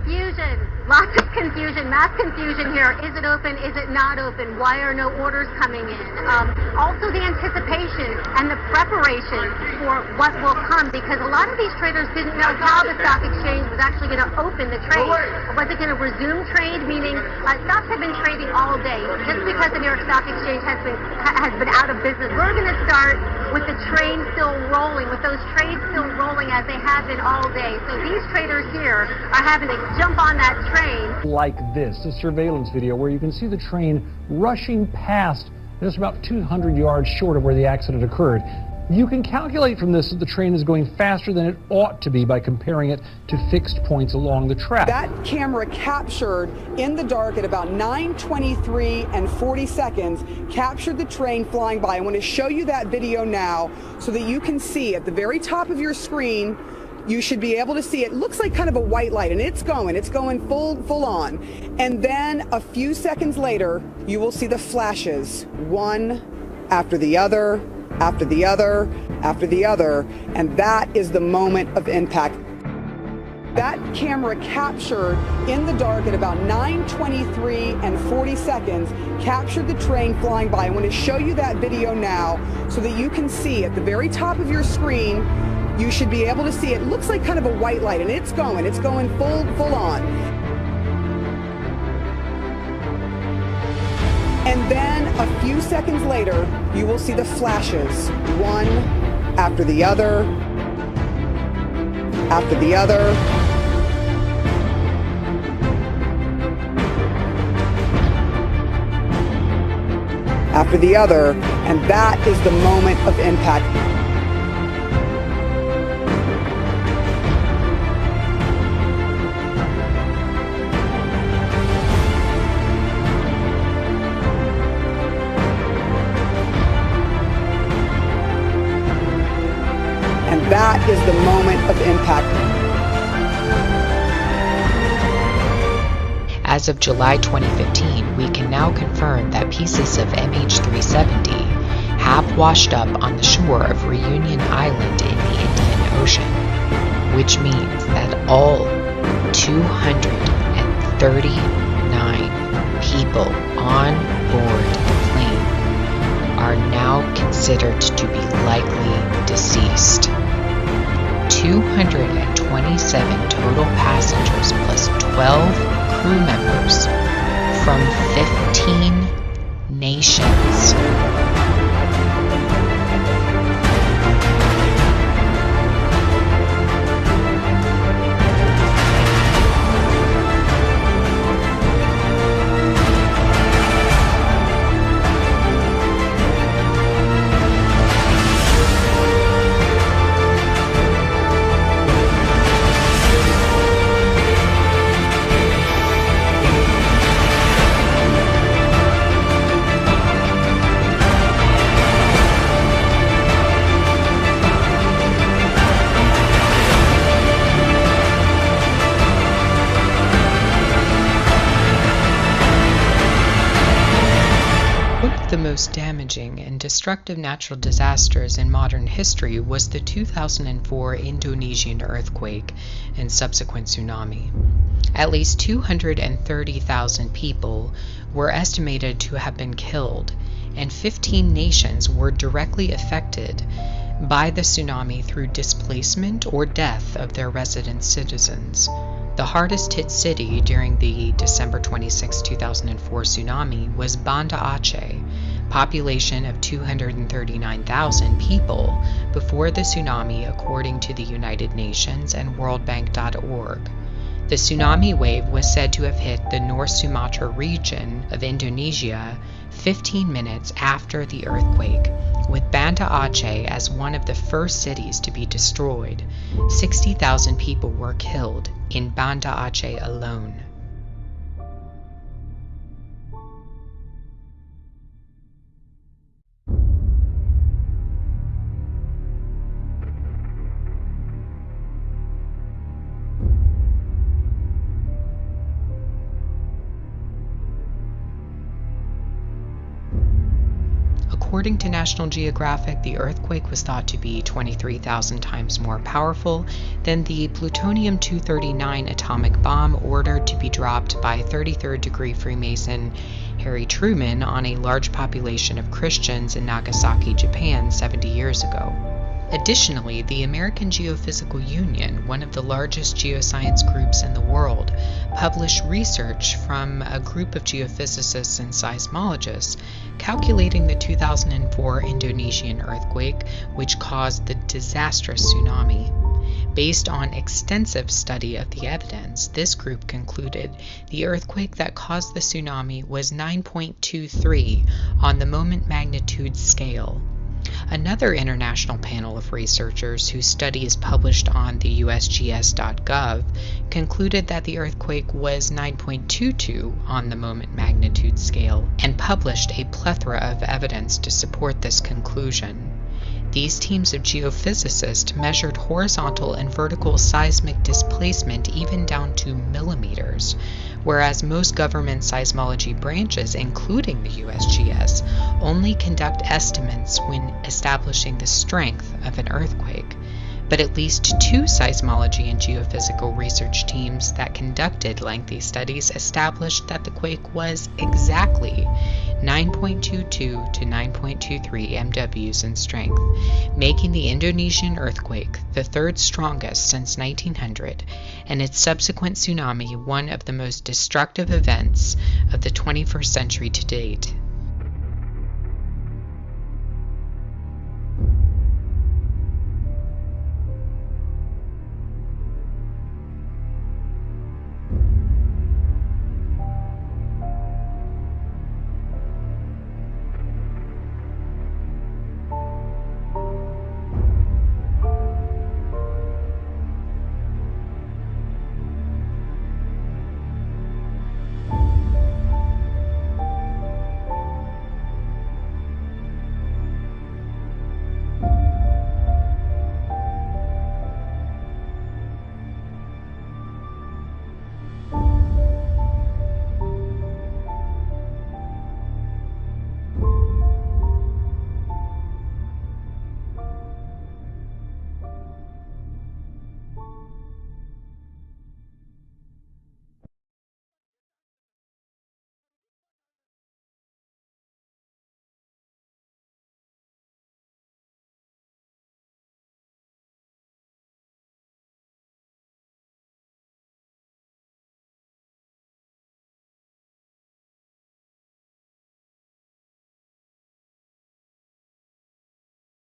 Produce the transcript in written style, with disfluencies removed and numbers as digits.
confusion. Lots of confusion, mass confusion here. Is it open? Is it not open? Why are no orders coming in? Also the anticipation and the preparation for what will come, because a lot of these traders didn't know how the stock exchange was actually going to open the trade. Was it going to resume trade, meaning stocks have been trading all day. Just because the New York Stock Exchange has been out of business, we're going to start with the train still rolling, with those trades still rolling as they have been all day. So these traders here are having to jump on that train. Like this, a surveillance video where you can see the train rushing past just about 200 yards short of where the accident occurred. You can calculate from this that the train is going faster than it ought to be by comparing it to fixed points along the track. That camera captured in the dark at about 9:23 and 40 seconds, captured the train flying by. I want to show you that video now so that you can see at the very top of your screen. You should be able to see it. Looks like kind of a white light, and it's going full on. And then a few seconds later, you will see the flashes, one after the other, after the other, after the other, and that is the moment of impact. That camera captured in the dark at about 9:23 and 40 seconds, captured the train flying by. I want to show you that video now so that you can see at the very top of your screen. You should be able to see it. Looks like kind of a white light, and it's going full on. And then a few seconds later, you will see the flashes, one after the other, after the other. After the other, and that is the moment of impact. That is the moment of impact. As of July 2015, we can now confirm that pieces of MH370 have washed up on the shore of Reunion Island in the Indian Ocean, which means that all 239 people on board the plane are now considered to be likely deceased. 227 total passengers plus 12 crew members from 15 nations. The most damaging and destructive natural disasters in modern history was the 2004 Indonesian earthquake and subsequent tsunami. At least 230,000 people were estimated to have been killed, and 15 nations were directly affected by the tsunami through displacement or death of their resident citizens. The hardest hit city during the December 26, 2004 tsunami was Banda Aceh, population of 239,000 people before the tsunami, according to the United Nations and worldbank.org. The tsunami wave was said to have hit the North Sumatra region of Indonesia 15 minutes after the earthquake, with Banda Aceh as one of the first cities to be destroyed. 60,000 people were killed in Banda Aceh alone. according to National Geographic, the earthquake was thought to be 23,000 times more powerful than the plutonium-239 atomic bomb ordered to be dropped by 33rd degree Freemason Harry Truman on a large population of Christians in Nagasaki, Japan 70 years ago. Additionally, the American Geophysical Union, one of the largest geoscience groups in the world, published research from a group of geophysicists and seismologists calculating the 2004 Indonesian earthquake, which caused the disastrous tsunami. Based on extensive study of the evidence, this group concluded the earthquake that caused the tsunami was 9.23 on the moment magnitude scale. Another international panel of researchers whose study is published on the USGS.gov concluded that the earthquake was 9.22 on the moment magnitude scale and published a plethora of evidence to support this conclusion. These teams of geophysicists measured horizontal and vertical seismic displacement even down to millimeters, whereas most government seismology branches, including the USGS, only conduct estimates when establishing the strength of an earthquake. But at least two seismology and geophysical research teams that conducted lengthy studies established that the quake was exactly 9.22 to 9.23 MWs in strength, making the Indonesian earthquake the third strongest since 1900, and its subsequent tsunami one of the most destructive events of the 21st century to date.